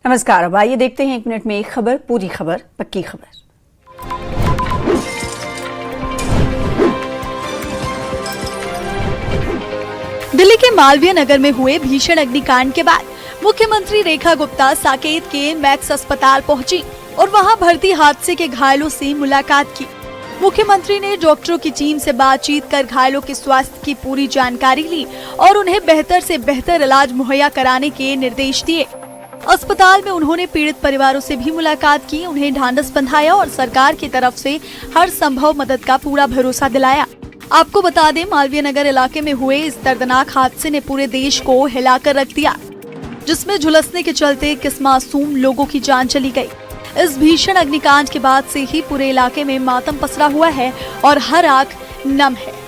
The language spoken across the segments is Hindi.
नमस्कार। अब आइए देखते हैं 1 मिनट में एक खबर, पूरी खबर, पक्की खबर। दिल्ली के मालवीय नगर में हुए भीषण अग्निकांड के बाद मुख्यमंत्री रेखा गुप्ता साकेत के मैक्स अस्पताल पहुंची और वहां भर्ती हादसे के घायलों से मुलाकात की। मुख्यमंत्री ने डॉक्टरों की टीम से बातचीत कर घायलों के स्वास्थ्य की पूरी जानकारी ली और उन्हें बेहतर से बेहतर इलाज मुहैया कराने के निर्देश दिए। अस्पताल में उन्होंने पीड़ित परिवारों से भी मुलाकात की, उन्हें ढांढस बंधाया और सरकार की तरफ से हर संभव मदद का पूरा भरोसा दिलाया। आपको बता दें, मालवीय नगर इलाके में हुए इस दर्दनाक हादसे ने पूरे देश को हिलाकर रख दिया, जिसमें झुलसने के चलते किस मासूम लोगों की जान चली गई। इस भीषण अग्निकांड के बाद से ही पूरे इलाके में मातम पसरा हुआ है और हर आंख नम है।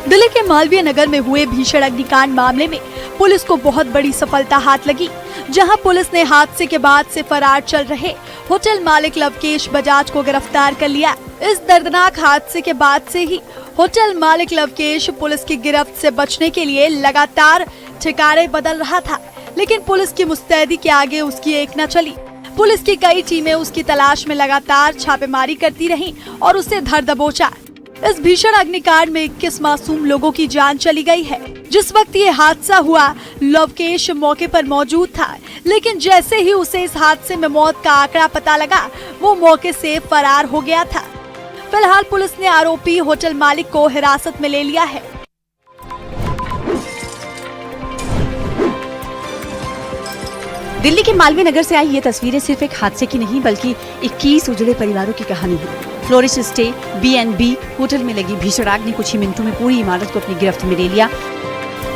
दिल्ली के मालवीय नगर में हुए भीषण अग्निकांड मामले में पुलिस को बहुत बड़ी सफलता हाथ लगी, जहां पुलिस ने हादसे के बाद से फरार चल रहे होटल मालिक लवकेश बजाज को गिरफ्तार कर लिया। इस दर्दनाक हादसे के बाद से ही होटल मालिक लवकेश पुलिस की गिरफ्त से बचने के लिए लगातार ठिकाने बदल रहा था, लेकिन पुलिस की मुस्तैदी के आगे उसकी एक न चली। पुलिस की कई टीमें उसकी तलाश में लगातार छापेमारी करती रहीं और उसे धर दबोचा। इस भीषण अग्निकांड में 21 मासूम लोगों की जान चली गई है। जिस वक्त ये हादसा हुआ, लवकेश मौके पर मौजूद था, लेकिन जैसे ही उसे इस हादसे में मौत का आंकड़ा पता लगा, वो मौके से फरार हो गया था। फिलहाल पुलिस ने आरोपी होटल मालिक को हिरासत में ले लिया है। दिल्ली के मालवीय नगर से आई ये तस्वीरें सिर्फ एक हादसे की नहीं, बल्कि 21 उजड़े परिवारों की कहानी है। फ्लोरिश स्टे B&B होटल में लगी भीषण आग ने कुछ ही मिनटों में पूरी इमारत को अपनी गिरफ्त में ले लिया।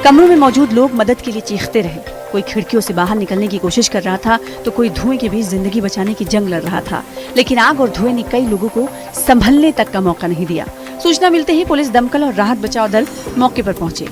कमरों में मौजूद लोग मदद के लिए चीखते रहे। कोई खिड़कियों से बाहर निकलने की कोशिश कर रहा था, तो कोई धुएं के बीच जिंदगी बचाने की जंग लड़ रहा था। लेकिन आग और धुएं ने कई लोगों को संभलने तक का मौका नहीं दिया। सूचना मिलते ही पुलिस, दमकल और राहत बचाव दल मौके पर पहुंचे।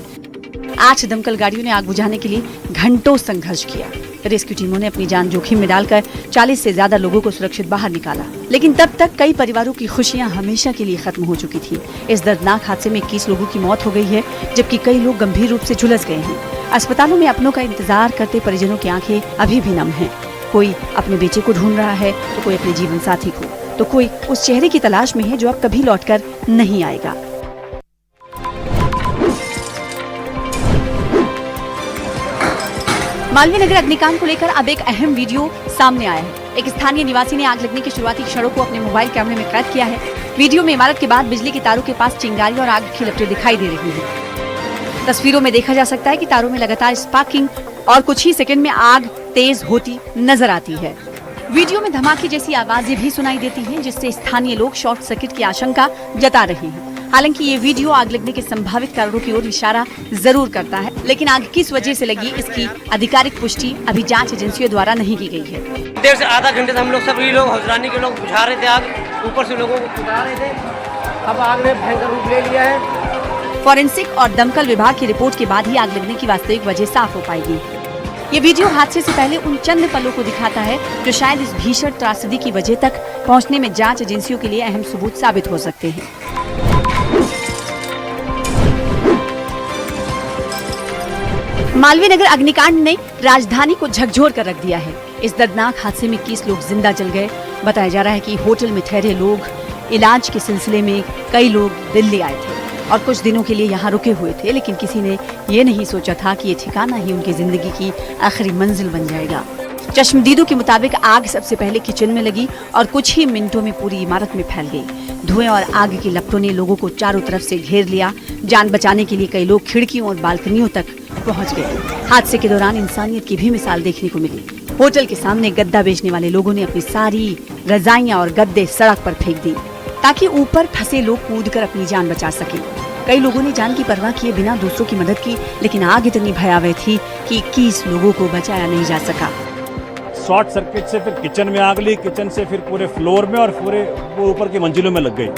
8 दमकल गाड़ियों ने आग बुझाने के लिए घंटों संघर्ष किया। रेस्क्यू टीमों ने अपनी जान जोखिम में डालकर 40 से ज्यादा लोगों को सुरक्षित बाहर निकाला, लेकिन तब तक कई परिवारों की खुशियां हमेशा के लिए खत्म हो चुकी थी। इस दर्दनाक हादसे में 21 लोगों की मौत हो गई है, जबकि कई लोग गंभीर रूप से झुलस गए हैं। अस्पतालों में अपनों का इंतजार करते परिजनों की आंखें अभी भी नम हैं। कोई अपने बेटे को ढूंढ रहा है, तो कोई अपने जीवन साथी को, तो कोई उस चेहरे की तलाश में है जो अब कभी लौटकर नहीं आएगा। मालवीय नगर अग्निकांड को लेकर अब एक अहम वीडियो सामने आया है। एक स्थानीय निवासी ने आग लगने की शुरुआती क्षणों को अपने मोबाइल कैमरे में कैद किया है। वीडियो में इमारत के बाद बिजली के तारों के पास चिंगारी और आग की लपटें दिखाई दे रही हैं। तस्वीरों में देखा जा सकता है कि तारों में लगातार स्पार्किंग और कुछ ही सेकंड में आग तेज होती नजर आती है। वीडियो में धमाके जैसी आवाजें भी सुनाई देती हैं, जिससे स्थानीय लोग शॉर्ट सर्किट की आशंका जता रहे हैं। हालांकि ये वीडियो आग लगने के संभावित कारणों की ओर इशारा जरूर करता है, लेकिन आग किस वजह से लगी, इसकी आधिकारिक पुष्टि अभी जांच एजेंसियों द्वारा नहीं की गई है। देर से आधा घंटे से हम लोग सभी लोग हौसलानी के लोग बुझा रहे थे आग, ऊपर से लोगों को बुझा रहे थे। अब आग ने भयंकर रूप ले लिया है। फॉरेंसिक और दमकल विभाग की रिपोर्ट के बाद ही आग लगने की वास्तविक वजह साफ हो पाएगी। ये वीडियो हादसे से पहले उन चंद पलों को दिखाता है जो शायद इस भीषण त्रासदी की वजह तक पहुंचने में जांच एजेंसियों के लिए अहम सबूत साबित हो सकते हैं। मालवीय नगर अग्निकांड ने राजधानी को झकझोर कर रख दिया है। इस दर्दनाक हादसे में 21 लोग जिंदा जल गए। बताया जा रहा है कि होटल में ठहरे लोग इलाज के सिलसिले में कई लोग दिल्ली आए थे और कुछ दिनों के लिए यहाँ रुके हुए थे, लेकिन किसी ने ये नहीं सोचा था कि ये ठिकाना ही उनकी जिंदगी की आखिरी मंजिल बन जाएगा। चश्मदीदों के मुताबिक आग सबसे पहले किचन में लगी और कुछ ही मिनटों में पूरी इमारत में फैल गई। धुएं और आग की लपटों ने लोगों को चारों तरफ से घेर लिया। जान बचाने के लिए कई लोग खिड़कियों और बालकनियों तक पहुंच गए। हादसे के दौरान इंसानियत की भी मिसाल देखने को मिली। होटल के सामने गद्दा बेचने वाले लोगों ने अपनी सारी रजाइयां और गद्दे सड़क पर फेंक दी, ताकि ऊपर फंसे लोग कूदकर अपनी जान बचा सके। कई लोगों ने जान की परवाह किए बिना दूसरों की मदद की, लेकिन आग इतनी भयावह थी कि 21 लोगों को बचाया नहीं जा सका। शॉर्ट सर्किट से फिर किचन में आग लगी, किचन से फिर पूरे फ्लोर में और पूरे वो ऊपर की मंजिलों में लग गई।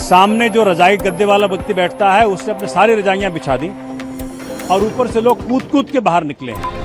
सामने जो रजाई गद्दे वाला व्यक्ति बैठता है, उसने अपनी सारी रजाइयां बिछा दी और ऊपर से लोग कूद कूद के बाहर निकले हैं।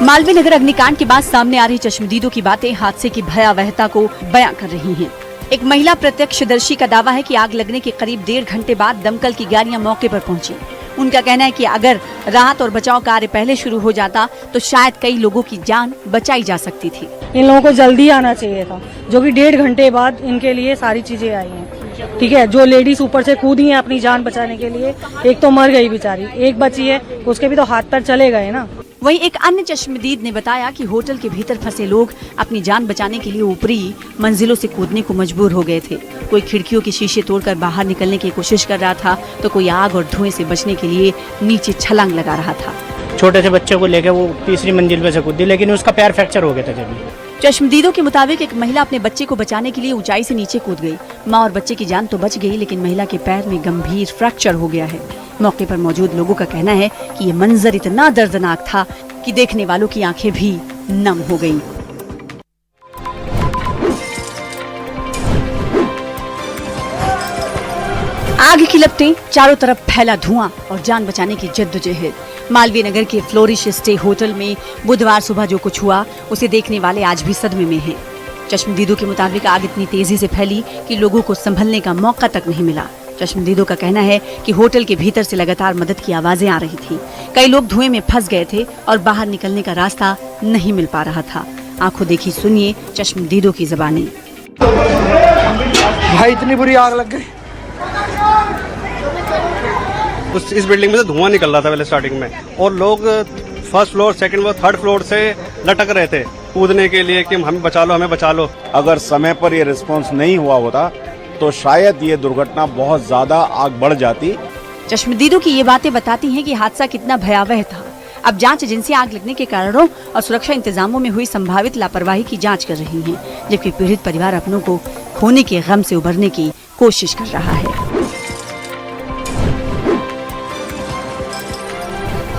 मालवीय नगर अग्निकांड के बाद सामने आ रही चश्मदीदों की बातें हादसे की भयावहता को बयां कर रही हैं। एक महिला प्रत्यक्षदर्शी का दावा है कि आग लगने के करीब 1.5 घंटे बाद दमकल की गाड़ियां मौके पर पहुंची। उनका कहना है कि अगर राहत और बचाव कार्य पहले शुरू हो जाता तो शायद कई लोगों की जान बचाई जा सकती थी। इन लोगों को जल्दी आना चाहिए था, जो कि 1.5 घंटे बाद इनके लिए सारी चीजें आई हैं। ठीक है, जो लेडीज ऊपर से कूदी हैं अपनी जान बचाने के लिए, एक तो मर गई बेचारी, एक बची है, उसके भी तो हाथ पैर चले गए ना। वहीं एक अन्य चश्मदीद ने बताया कि होटल के भीतर फंसे लोग अपनी जान बचाने के लिए ऊपरी मंजिलों से कूदने को मजबूर हो गए थे। कोई खिड़कियों के शीशे तोड़कर बाहर निकलने की कोशिश कर रहा था तो कोई आग और धुएं से बचने के लिए नीचे छलांग लगा रहा था। छोटे से बच्चे को लेकर वो 3री मंजिल पे से कूदी, लेकिन उसका पैर फ्रैक्चर हो गया था। जब चश्मदीदों के मुताबिक एक महिला अपने बच्चे को बचाने के लिए ऊंचाई से नीचे कूद गई। मां और बच्चे की जान तो बच गई, लेकिन महिला के पैर में गंभीर फ्रैक्चर हो गया है। मौके पर मौजूद लोगों का कहना है कि ये मंजर इतना दर्दनाक था कि देखने वालों की आंखें भी नम हो गईं। आग की लपटें, चारों तरफ फैला धुआं और जान बचाने की जद्दोजहद। मालवीय नगर के फ्लोरिश स्टे होटल में बुधवार सुबह जो कुछ हुआ उसे देखने वाले आज भी सदमे में हैं। चश्मदीदों के मुताबिक आग इतनी तेजी से फैली कि लोगों को संभलने का मौका तक नहीं मिला। चश्मदीदों का कहना है कि होटल के भीतर से लगातार मदद की आवाजें आ रही थी। कई लोग धुएं में फंस गए थे और बाहर निकलने का रास्ता नहीं मिल पा रहा था। आंखों देखी सुनिए चश्मदीदों की ज़बानी। भाई इतनी बुरी आग लग गई, इस बिल्डिंग में से धुआं निकल रहा था पहले स्टार्टिंग में, और लोग first floor, second floor, third floor से लटक रहे थे कूदने के लिए कि हमें बचा लो, हमें बचा लो। अगर समय पर ये रिस्पांस नहीं हुआ होता तो शायद ये दुर्घटना बहुत ज्यादा आग बढ़ जाती। चश्मदीदों की ये बातें बताती हैं कि हादसा कितना भयावह था। अब जांच एजेंसी आग लगने के कारणों और सुरक्षा इंतजामों में हुई संभावित लापरवाही की जांच कर रही है, जबकि पीड़ित परिवार अपनों को खोने के गम से उबरने की कोशिश कर रहा है।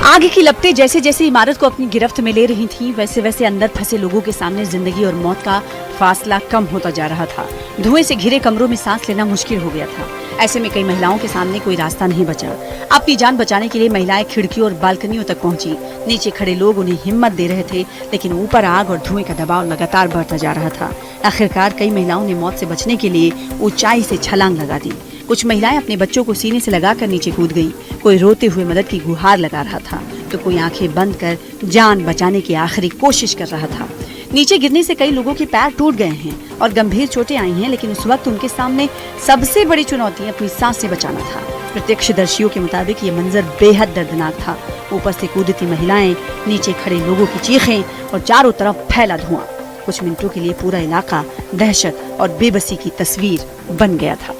आग की लपटें जैसे जैसे इमारत को अपनी गिरफ्त में ले रही थीं, वैसे वैसे अंदर फंसे लोगों के सामने जिंदगी और मौत का फासला कम होता जा रहा था। धुएं से घिरे कमरों में सांस लेना मुश्किल हो गया था। ऐसे में कई महिलाओं के सामने कोई रास्ता नहीं बचा। अपनी जान बचाने के लिए महिलाएं खिड़कियों और बालकनियों तक पहुंची। नीचे खड़े लोग उन्हें हिम्मत दे रहे थे, लेकिन ऊपर आग और धुएं का दबाव लगातार बढ़ता जा रहा था। आखिरकार कई महिलाओं ने मौत से बचने के लिए ऊंचाई से छलांग लगा दी। कुछ महिलाएं अपने बच्चों को सीने से लगाकर नीचे कूद गईं। कोई रोते हुए मदद की गुहार लगा रहा था तो कोई आंखें बंद कर जान बचाने की आखिरी कोशिश कर रहा था। नीचे गिरने से कई लोगों के पैर टूट गए हैं और गंभीर चोटें आई हैं, लेकिन उस वक्त उनके सामने सबसे बड़ी चुनौती अपनी सांस से बचाना था। प्रत्यक्षदर्शियों के मुताबिक ये मंजर बेहद दर्दनाक था। ऊपर से कूदती महिलाएं, नीचे खड़े लोगों की चीखें और चारों तरफ फैला धुआं। कुछ मिनटों के लिए पूरा इलाका दहशत और बेबसी की तस्वीर बन गया था।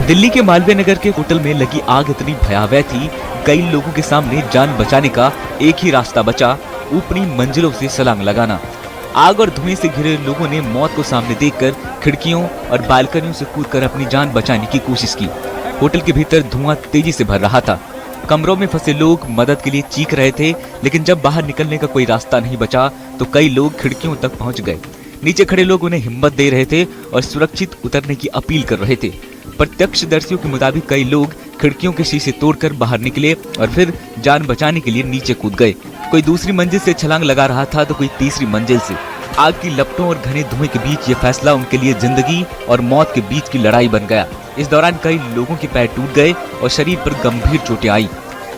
दिल्ली के मालवीय नगर के होटल में लगी आग इतनी भयावह थी, कई लोगों के सामने जान बचाने का एक ही रास्ता बचा, ऊपरी मंजिलों से छलांग लगाना। आग और धुएं से घिरे लोगों ने मौत को सामने देखकर खिड़कियों और बालकनियों से कूदकर अपनी जान बचाने की कोशिश की। होटल के भीतर धुआं तेजी से भर रहा था। कमरों में फंसे लोग मदद के लिए चीख रहे थे, लेकिन जब बाहर निकलने का कोई रास्ता नहीं बचा तो कई लोग खिड़कियों तक पहुंच गए। नीचे खड़े लोग उन्हें हिम्मत दे रहे थे और सुरक्षित उतरने की अपील कर रहे थे। प्रत्यक्षदर्शियों के मुताबिक कई लोग खिड़कियों के शीशे तोड़कर बाहर निकले और फिर जान बचाने के लिए नीचे कूद गए। कोई दूसरी मंजिल से छलांग लगा रहा था तो कोई तीसरी मंजिल से। आग की लपटों और घने धुएं के बीच ये फैसला उनके लिए जिंदगी और मौत के बीच की लड़ाई बन गया। इस दौरान कई लोगों के पैर टूट गए और शरीर पर गंभीर चोटें आई।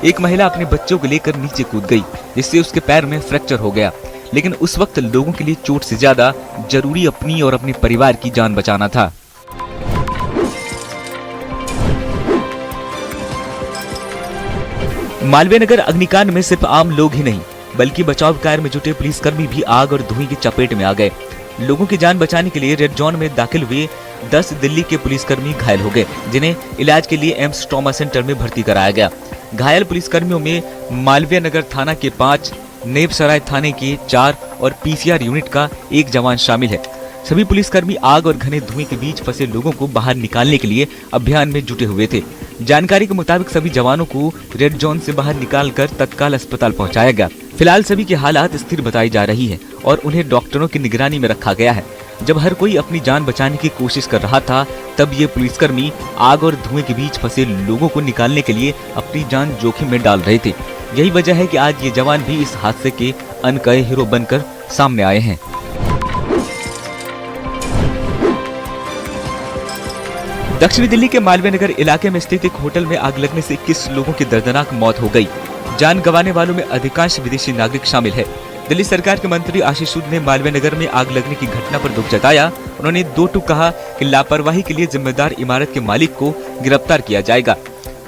एक महिला अपने बच्चों को लेकर नीचे कूद गई, जिससे उसके पैर में फ्रैक्चर हो गया। लेकिन उस वक्त लोगों के लिए चोट से ज्यादा जरूरी अपनी और अपने परिवार की जान बचाना था। मालवीय नगर अग्निकांड में सिर्फ आम लोग ही नहीं, बल्कि बचाव कार्य में जुटे पुलिसकर्मी भी आग और धुएं की चपेट में आ गए। लोगों की जान बचाने के लिए रेड जोन में दाखिल हुए 10 दिल्ली के पुलिसकर्मी घायल हो गए, जिन्हें इलाज के लिए एम्स ट्रॉमा सेंटर में भर्ती कराया गया। घायल पुलिसकर्मियों में मालवीय नगर थाना के 5, नेपसराय थाने के 4 और पीसीआर यूनिट का 1 जवान शामिल है। सभी पुलिसकर्मी आग और घने धुएं के बीच फंसे लोगों को बाहर निकालने के लिए अभियान में जुटे हुए थे। जानकारी के मुताबिक सभी जवानों को रेड जोन से बाहर निकालकर तत्काल अस्पताल पहुंचाया गया। फिलहाल सभी की हालत स्थिर बताई जा रही है और उन्हें डॉक्टरों की निगरानी में रखा गया है। जब हर कोई अपनी जान बचाने की कोशिश कर रहा था, तब ये पुलिसकर्मी आग और धुएं के बीच फंसे लोगों को निकालने के लिए अपनी जान जोखिम में डाल रहे थे। यही वजह है कि आज ये जवान भी इस हादसे के अनकहे हीरो बनकर सामने आए हैं। दक्षिणी दिल्ली के मालवीय नगर इलाके में स्थित एक होटल में आग लगने से 21 लोगों की दर्दनाक मौत हो गई। जान गंवाने वालों में अधिकांश विदेशी नागरिक शामिल है। दिल्ली सरकार के मंत्री आशीष सूद ने मालवीय नगर में आग लगने की घटना पर दुख जताया। उन्होंने दो टूक कहा कि लापरवाही के लिए जिम्मेदार इमारत के मालिक को गिरफ्तार किया जाएगा।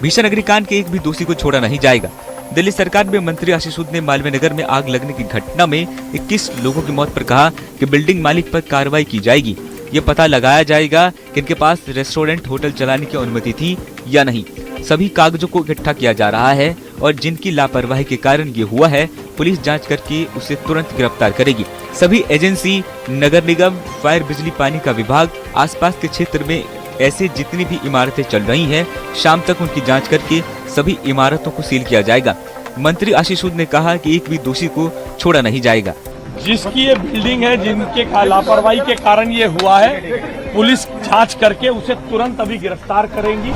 भीषण अग्निकांड के एक भी दोषी को छोड़ा नहीं जाएगा। दिल्ली सरकार में मंत्री आशीष सूद ने मालवीय नगर में आग लगने की घटना में 21 लोगों की मौत पर कहा कि बिल्डिंग मालिक पर कार्रवाई की जाएगी। ये पता लगाया जाएगा कि इनके पास रेस्टोरेंट होटल चलाने की अनुमति थी या नहीं। सभी कागजों को इकट्ठा किया जा रहा है और जिनकी लापरवाही के कारण ये हुआ है, पुलिस जांच करके उसे तुरंत गिरफ्तार करेगी। सभी एजेंसी, नगर निगम, फायर, बिजली, पानी का विभाग, आसपास के क्षेत्र में ऐसे जितनी भी इमारतें चल रही हैं, शाम तक उनकी जांच करके सभी इमारतों को सील किया जाएगा। मंत्री आशीष सूद ने कहा कि एक भी दोषी को छोड़ा नहीं जाएगा। जिसकी ये बिल्डिंग है, जिनके लापरवाही के कारण ये हुआ है, पुलिस जांच करके उसे तुरंत अभी गिरफ्तार करेंगी।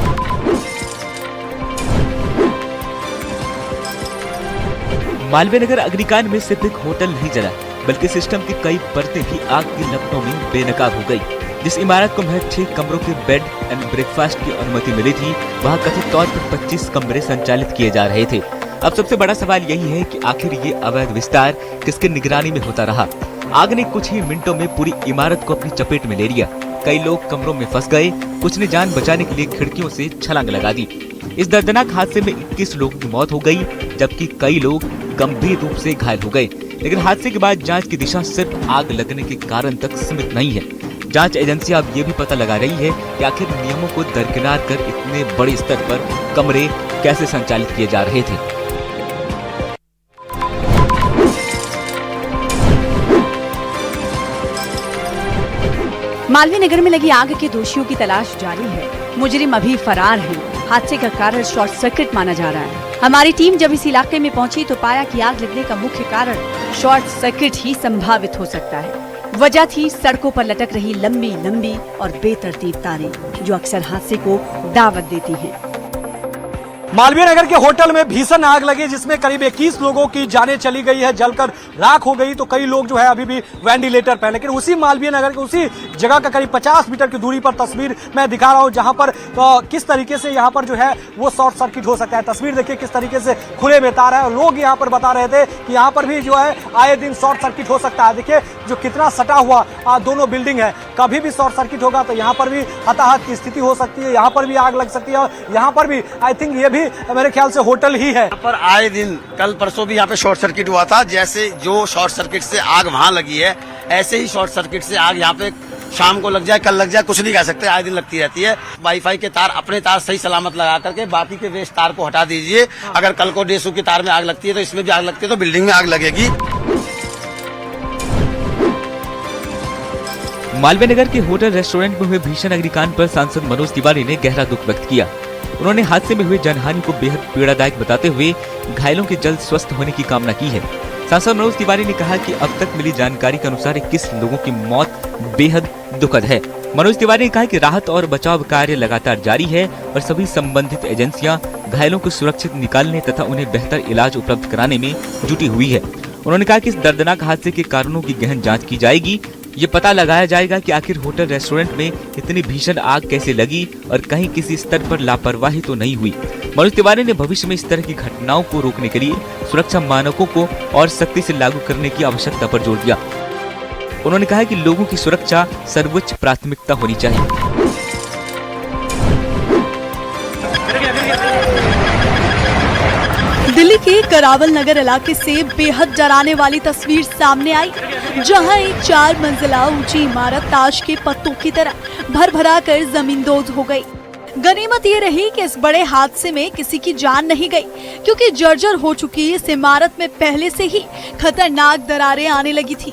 मालवीय नगर अग्निकांड में सिर्फ एक होटल नहीं जला, बल्कि सिस्टम की कई परतें भी आग की लपटों में बेनकाब हो गई। जिस इमारत को महज 6 कमरों के बेड एंड ब्रेकफास्ट की अनुमति मिली थी, वहाँ कथित तौर पर 25 कमरे संचालित किए जा रहे थे। अब सबसे बड़ा सवाल यही है कि आखिर ये अवैध विस्तार किसकी निगरानी में होता रहा। आग ने कुछ ही मिनटों में पूरी इमारत को अपनी चपेट में ले लिया। कई लोग कमरों में फंस गए, कुछ ने जान बचाने के लिए खिड़कियों से छलांग लगा दी। इस दर्दनाक हादसे में 21 लोगों की मौत हो गई, जबकि कई लोग गंभीर रूप से घायल हो गए। लेकिन हादसे के बाद जांच की दिशा सिर्फ आग लगने के कारण तक सीमित नहीं है। जांच एजेंसियां अब ये भी पता लगा रही है कि आखिर नियमों को दरकिनार कर इतने बड़े स्तर पर कमरे कैसे संचालित किए जा रहे थे। मालवीय नगर में लगी आग के दोषियों की तलाश जारी है। मुजरिम अभी फरार हैं। हादसे का कारण शॉर्ट सर्किट माना जा रहा है। हमारी टीम जब इस इलाके में पहुंची तो पाया कि आग लगने का मुख्य कारण शॉर्ट सर्किट ही संभावित हो सकता है। वजह थी सड़कों पर लटक रही लंबी लंबी और बेतरतीब तारें, जो अक्सर हादसे को दावत देती हैं। मालवीय नगर के होटल में भीषण आग लगी, जिसमें करीब 21 लोगों की जानें चली गई है, जलकर राख हो गई। तो कई लोग जो है अभी भी वेंटिलेटर पे। लेकिन उसी मालवीय नगर के उसी जगह का करीब 50 मीटर की दूरी पर तस्वीर मैं दिखा रहा हूं, जहां पर किस तरीके से यहां पर जो है वो शॉर्ट सर्किट हो सकता है। तस्वीर देखिए किस तरीके से खुले में तार है और लोग यहां पर बता रहे थे कि यहां पर भी जो है आए दिन शॉर्ट सर्किट हो सकता है। देखिए जो कितना सटा हुआ दोनों बिल्डिंग है, कभी भी शॉर्ट सर्किट होगा तो यहाँ पर भी हताहत की स्थिति हो सकती है, यहाँ पर भी आग लग सकती है। और यहाँ पर भी आई थिंक ये भी मेरे ख्याल से होटल ही है। यहाँ पर आए दिन कल परसों भी यहाँ पे शॉर्ट सर्किट हुआ था। जैसे जो शॉर्ट सर्किट से आग वहाँ लगी है, ऐसे ही शॉर्ट सर्किट से आग यहाँ पे शाम को लग जाए, कल लग जाए, कुछ नहीं कह सकते, आए दिन लगती रहती है। वाईफाई के तार अपने तार सही सलामत लगा करके बाकी के वेस्ट तार को हटा दीजिए। अगर कल को डेसू की तार में आग लगती है तो इसमें भी आग लगती है, तो बिल्डिंग में आग लगेगी। मालवीय नगर के होटल रेस्टोरेंट में हुए भीषण अग्निकांड पर सांसद मनोज तिवारी ने गहरा दुख व्यक्त किया। उन्होंने हादसे में हुए जनहानि को बेहद पीड़ादायक बताते हुए घायलों के जल्द स्वस्थ होने की कामना की है। सांसद मनोज तिवारी ने कहा कि अब तक मिली जानकारी के अनुसार 21 लोगों की मौत बेहद दुखद है। मनोज तिवारी ने कहा कि राहत और बचाव कार्य लगातार जारी है और सभी संबंधित एजेंसियां घायलों को सुरक्षित निकालने तथा उन्हें बेहतर इलाज उपलब्ध कराने में जुटी हुई है। उन्होंने कहा कि इस दर्दनाक हादसे के कारणों की गहन जांच की जाएगी। ये पता लगाया जाएगा कि आखिर होटल रेस्टोरेंट में इतनी भीषण आग कैसे लगी और कहीं किसी स्तर पर लापरवाही तो नहीं हुई। मनोज तिवारी ने भविष्य में इस तरह की घटनाओं को रोकने के लिए सुरक्षा मानकों को और सख्ती से लागू करने की आवश्यकता पर जोर दिया। उन्होंने कहा कि लोगों की सुरक्षा सर्वोच्च प्राथमिकता होनी चाहिए। दिल्ली के करावल नगर इलाके से बेहद डराने वाली तस्वीर सामने आई, जहां एक 4 मंजिला ऊंची इमारत ताश के पत्तों की तरह भर-भरा कर जमींदोज हो गई। गनीमत ये रही कि इस बड़े हादसे में किसी की जान नहीं गई, क्योंकि जर्जर हो चुकी इस इमारत में पहले से ही खतरनाक दरारें आने लगी थी।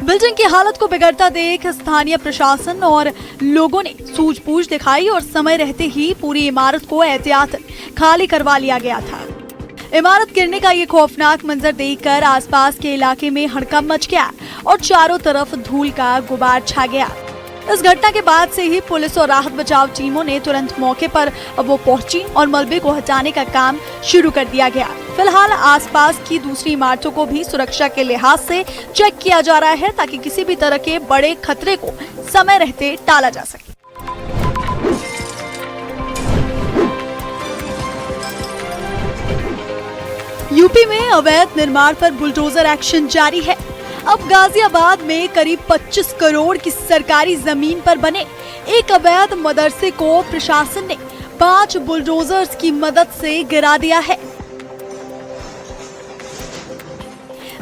बिल्डिंग की हालत को बिगड़ता देख स्थानीय प्रशासन और लोगों ने सूझबूझ दिखाई और समय रहते ही पूरी इमारत को एहतियातन खाली करवा लिया गया था। इमारत गिरने का ये खौफनाक मंजर देखकर आसपास के इलाके में हड़कंप मच गया और चारों तरफ धूल का गुबार छा गया। इस घटना के बाद से ही पुलिस और राहत बचाव टीमों ने तुरंत मौके पर वो पहुंची और मलबे को हटाने का काम शुरू कर दिया गया। फिलहाल आसपास की दूसरी इमारतों को भी सुरक्षा के लिहाज से चेक किया जा रहा है ताकि किसी भी तरह के बड़े खतरे को समय रहते टाला जा सके। यूपी में अवैध निर्माण पर बुलडोजर एक्शन जारी है। अब गाजियाबाद में करीब 25 करोड़ की सरकारी जमीन पर बने एक अवैध मदरसे को प्रशासन ने 5 बुलडोजर्स की मदद से गिरा दिया है।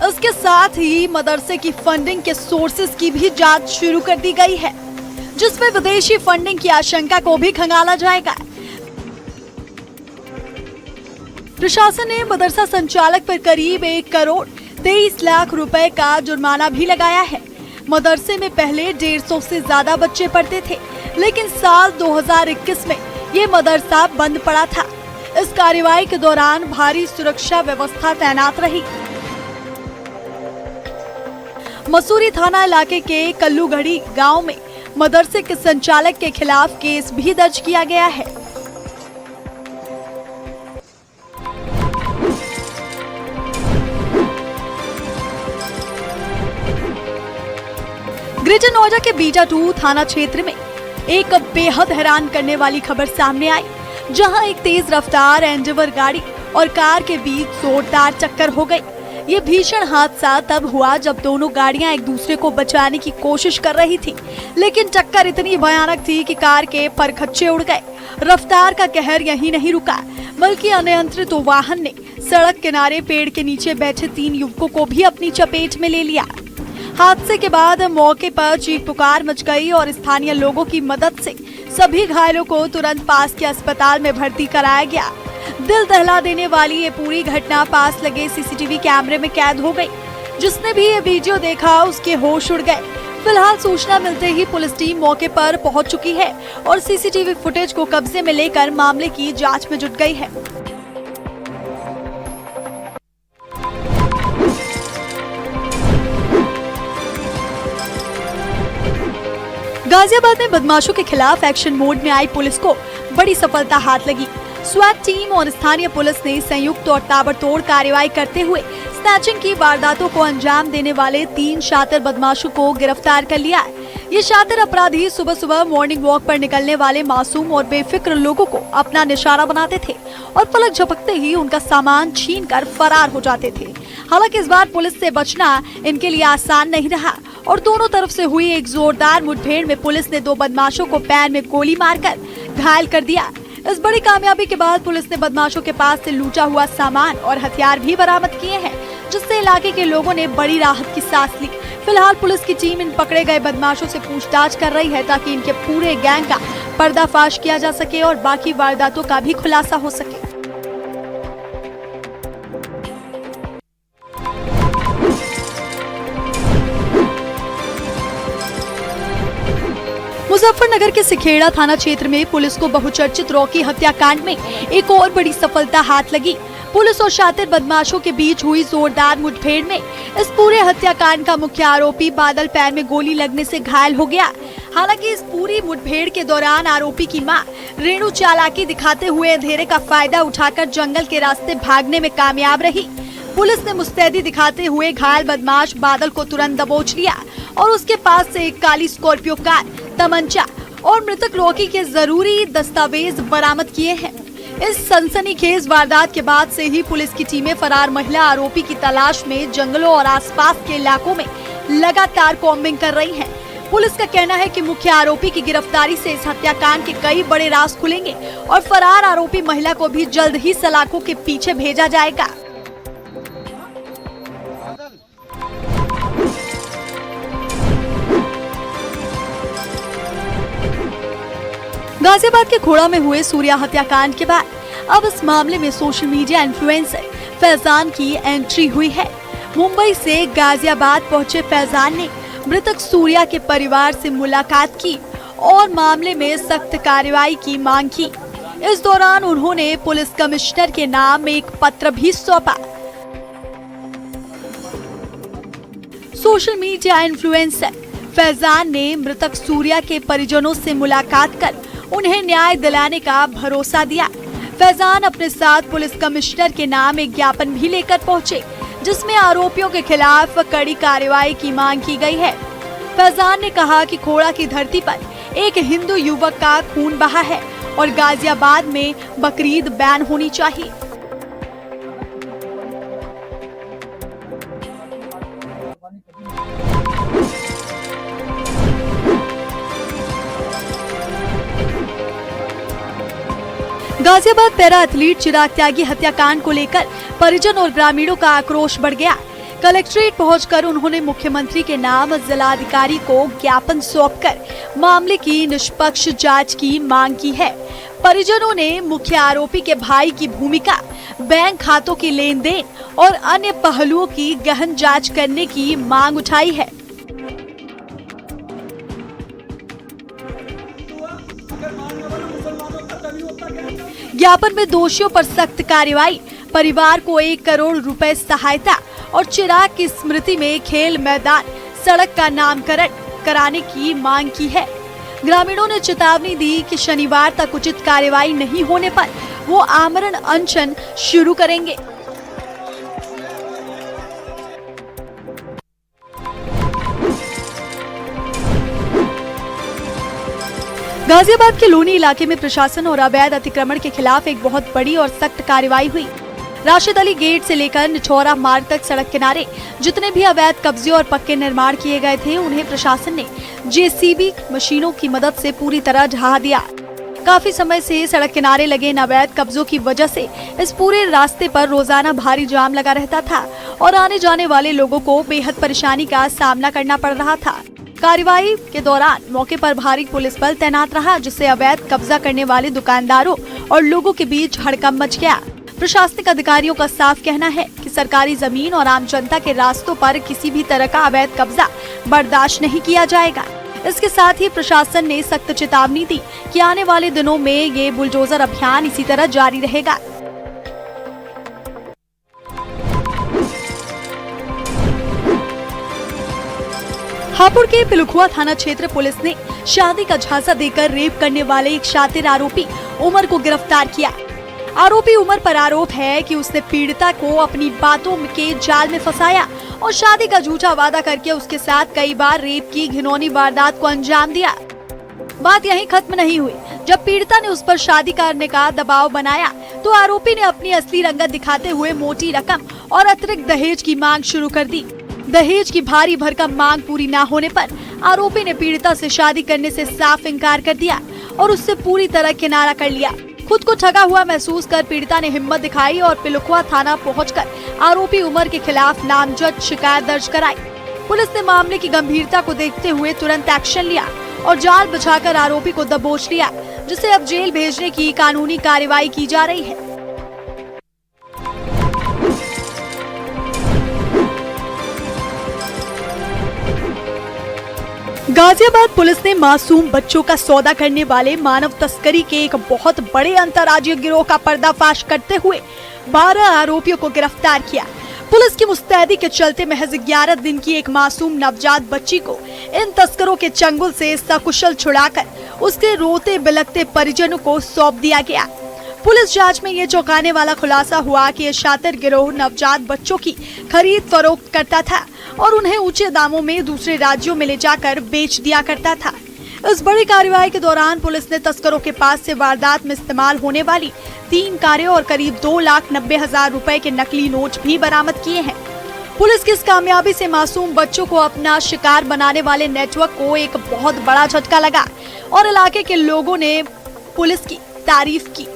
इसके साथ ही मदरसे की फंडिंग के सोर्सेज की भी जांच शुरू कर दी गई है, जिसमें विदेशी फंडिंग की आशंका को भी खंगाला जाएगा। प्रशासन ने मदरसा संचालक पर करीब 1 करोड़ 23 लाख रुपए का जुर्माना भी लगाया है। मदरसे में पहले 150 से ज्यादा बच्चे पढ़ते थे, लेकिन साल 2021 में ये मदरसा बंद पड़ा था। इस कार्रवाई के दौरान भारी सुरक्षा व्यवस्था तैनात रही। मसूरी थाना इलाके के कल्लूगढ़ी गांव में मदरसे के संचालक के खिलाफ केस भी दर्ज किया गया है। ग्रेटर नोएडा के बीटा 2 थाना क्षेत्र में एक बेहद हैरान करने वाली खबर सामने आई, जहां एक तेज रफ्तार एंडेवर गाड़ी और कार के बीच जोरदार टक्कर हो गई। ये भीषण हादसा तब हुआ जब दोनों गाड़ियां एक दूसरे को बचाने की कोशिश कर रही थी, लेकिन टक्कर इतनी भयानक थी कि कार के परखच्चे उड़ गए। रफ्तार का कहर यहीं नहीं रुका, बल्कि अनियंत्रित वाहन ने सड़क किनारे पेड़ के नीचे बैठे 3 युवकों को भी अपनी चपेट में ले लिया। हादसे के बाद मौके पर चीख पुकार मच गई और स्थानीय लोगों की मदद से सभी घायलों को तुरंत पास के अस्पताल में भर्ती कराया गया। दिल दहला देने वाली ये पूरी घटना पास लगे सीसीटीवी कैमरे में कैद हो गई। जिसने भी ये वीडियो देखा उसके होश उड़ गए। फिलहाल सूचना मिलते ही पुलिस टीम मौके पर पहुंच चुकी है और सीसीटीवी फुटेज को कब्जे में लेकर मामले की जांच में जुट गई है। गाजियाबाद में बदमाशों के खिलाफ एक्शन मोड में आई पुलिस को बड़ी सफलता हाथ लगी। स्वैट टीम और स्थानीय पुलिस ने संयुक्त और ताबड़तोड़ कार्रवाई करते हुए स्नैचिंग की वारदातों को अंजाम देने वाले 3 शातिर बदमाशों को गिरफ्तार कर लिया। ये शातिर अपराधी सुबह सुबह मॉर्निंग वॉक पर निकलने वाले मासूम और बेफिक्र लोगों को अपना निशाना बनाते थे और पलक झपकते ही उनका सामान छीन कर फरार हो जाते थे। हालांकि इस बार पुलिस से बचना इनके लिए आसान नहीं रहा और दोनों तरफ से हुई एक जोरदार मुठभेड़ में पुलिस ने 2 बदमाशों को पैर में गोली मारकर घायल कर दिया। इस बड़ी कामयाबी के बाद पुलिस ने बदमाशों के पास से लूटा हुआ सामान और हथियार भी बरामद किए हैं, जिससे इलाके के लोगों ने बड़ी राहत की सांस ली। फिलहाल पुलिस की टीम इन पकड़े गए बदमाशों से पूछताछ कर रही है ताकि इनके पूरे गैंग का पर्दाफाश किया जा सके और बाकी वारदातों का भी खुलासा हो सके। मुजफ्फरनगर के सिखेड़ा थाना क्षेत्र में पुलिस को बहुचर्चित रॉकी हत्याकांड में एक और बड़ी सफलता हाथ लगी। पुलिस और शातिर बदमाशों के बीच हुई जोरदार मुठभेड़ में इस पूरे हत्याकांड का मुख्य आरोपी बादल पैर में गोली लगने से घायल हो गया। हालांकि इस पूरी मुठभेड़ के दौरान आरोपी की मां रेणु चालाकी दिखाते हुए अंधेरे का फायदा उठाकर जंगल के रास्ते भागने में कामयाब रही। पुलिस ने मुस्तैदी दिखाते हुए घायल बदमाश बादल को तुरंत दबोच लिया और उसके पास से एक काली स्कॉर्पियो कार, तमंचा और मृतक रॉकी के जरूरी दस्तावेज बरामद किए हैं। इस सनसनीखेज वारदात के बाद से ही पुलिस की टीमें फरार महिला आरोपी की तलाश में जंगलों और आसपास के इलाकों में लगातार कॉम्बिंग कर रही हैं। पुलिस का कहना है कि मुख्य आरोपी की गिरफ्तारी से इस हत्याकांड के कई बड़े राज खुलेंगे और फरार आरोपी महिला को भी जल्द ही सलाखों के पीछे भेजा जाएगा। गाजियाबाद के खोड़ा में हुए सूर्या हत्याकांड के बाद अब इस मामले में सोशल मीडिया इन्फ्लुएंसर फैजान की एंट्री हुई है। मुंबई से गाजियाबाद पहुंचे फैजान ने मृतक सूर्या के परिवार से मुलाकात की और मामले में सख्त कार्रवाई की मांग की। इस दौरान उन्होंने पुलिस कमिश्नर के नाम एक पत्र भी सौंपा। सोशल मीडिया इन्फ्लुएंसर फैजान ने मृतक सूर्या के परिजनों से मुलाकात कर उन्हें न्याय दिलाने का भरोसा दिया। फैजान अपने साथ पुलिस कमिश्नर के नाम एक ज्ञापन भी लेकर पहुंचे, जिसमें आरोपियों के खिलाफ कड़ी कार्रवाई की मांग की गई है। फैजान ने कहा कि खोड़ा की धरती पर एक हिंदू युवक का खून बहा है और गाजियाबाद में बकरीद बैन होनी चाहिए। गाजियाबाद पैरा एथलीट चिराग त्यागी हत्याकांड को लेकर परिजन और ग्रामीणों का आक्रोश बढ़ गया। कलेक्ट्रेट पहुंचकर उन्होंने मुख्यमंत्री के नाम जिलाधिकारी को ज्ञापन सौंपकर मामले की निष्पक्ष जांच की मांग की है। परिजनों ने मुख्य आरोपी के भाई की भूमिका, बैंक खातों की लेन देन और अन्य पहलुओं की गहन जांच करने की मांग उठाई है। ज्ञापन में दोषियों पर सख्त कार्रवाई, परिवार को 1 करोड़ रुपए सहायता और चिराग की स्मृति में खेल मैदान, सड़क का नामकरण कराने की मांग की है। ग्रामीणों ने चेतावनी दी कि शनिवार तक उचित कार्रवाई नहीं होने पर वो आमरण अनशन शुरू करेंगे। गाजियाबाद के लोनी इलाके में प्रशासन और अवैध अतिक्रमण के खिलाफ एक बहुत बड़ी और सख्त कार्रवाई हुई। राशिद अली गेट से लेकर निछौरा मार्ग तक सड़क किनारे जितने भी अवैध कब्जे और पक्के निर्माण किए गए थे, उन्हें प्रशासन ने जेसीबी मशीनों की मदद से पूरी तरह ढहा दिया। काफी समय से सड़क किनारे लगे इन अवैध कब्जों की वजह से इस पूरे रास्ते पर रोजाना भारी जाम लगा रहता था और आने जाने वाले लोगों को बेहद परेशानी का सामना करना पड़ रहा था। कार्रवाई के दौरान मौके पर भारी पुलिस बल तैनात रहा, जिससे अवैध कब्जा करने वाले दुकानदारों और लोगों के बीच हड़कंप मच गया। प्रशासनिक अधिकारियों का साफ कहना है कि सरकारी जमीन और आम जनता के रास्तों पर किसी भी तरह का अवैध कब्जा बर्दाश्त नहीं किया जाएगा। इसके साथ ही प्रशासन ने सख्त चेतावनी दी कि आने वाले दिनों में ये बुलडोजर अभियान इसी तरह जारी रहेगा। हापुड़ के पिलुखुआ थाना क्षेत्र पुलिस ने शादी का झांसा देकर रेप करने वाले एक शातिर आरोपी उमर को गिरफ्तार किया। आरोपी उमर पर आरोप है कि उसने पीड़िता को अपनी बातों के जाल में फंसाया और शादी का झूठा वादा करके उसके साथ कई बार रेप की घिनौनी वारदात को अंजाम दिया। बात यहीं खत्म नहीं हुई। जब पीड़िता ने उस पर शादी करने का दबाव बनाया तो आरोपी ने अपनी असली रंगत दिखाते हुए मोटी रकम और अतिरिक्त दहेज की मांग शुरू कर दी। दहेज की भारी भरकम मांग पूरी न होने पर आरोपी ने पीड़िता से शादी करने से साफ इनकार कर दिया और उससे पूरी तरह किनारा कर लिया। खुद को ठगा हुआ महसूस कर पीड़िता ने हिम्मत दिखाई और पिलुखुआ थाना पहुंचकर आरोपी उमर के खिलाफ नामजद शिकायत दर्ज कराई। पुलिस ने मामले की गंभीरता को देखते हुए तुरंत एक्शन लिया और जाल बिछाकर आरोपी को दबोच लिया, जिसे अब जेल भेजने की कानूनी कार्रवाई की जा रही है। गाजियाबाद पुलिस ने मासूम बच्चों का सौदा करने वाले मानव तस्करी के एक बहुत बड़े अंतर्राज्यीय गिरोह का पर्दाफाश करते हुए 12 आरोपियों को गिरफ्तार किया। पुलिस की मुस्तैदी के चलते महज 11 दिन की एक मासूम नवजात बच्ची को इन तस्करों के चंगुल से सकुशल छुड़ाकर उसके रोते बिलखते परिजनों को सौंप दिया गया। पुलिस जांच में ये चौंकाने वाला खुलासा हुआ कि ये शातिर गिरोह नवजात बच्चों की खरीद फरोख्त करता था और उन्हें ऊंचे दामों में दूसरे राज्यों में ले जाकर बेच दिया करता था। इस बड़ी कार्रवाई के दौरान पुलिस ने तस्करों के पास से वारदात में इस्तेमाल होने वाली 3 कारें और करीब 2,90,000 रुपए के नकली नोट भी बरामद किए हैं। पुलिस की इस कामयाबी से मासूम बच्चों को अपना शिकार बनाने वाले नेटवर्क को एक बहुत बड़ा झटका लगा और इलाके के लोगों ने पुलिस की तारीफ की।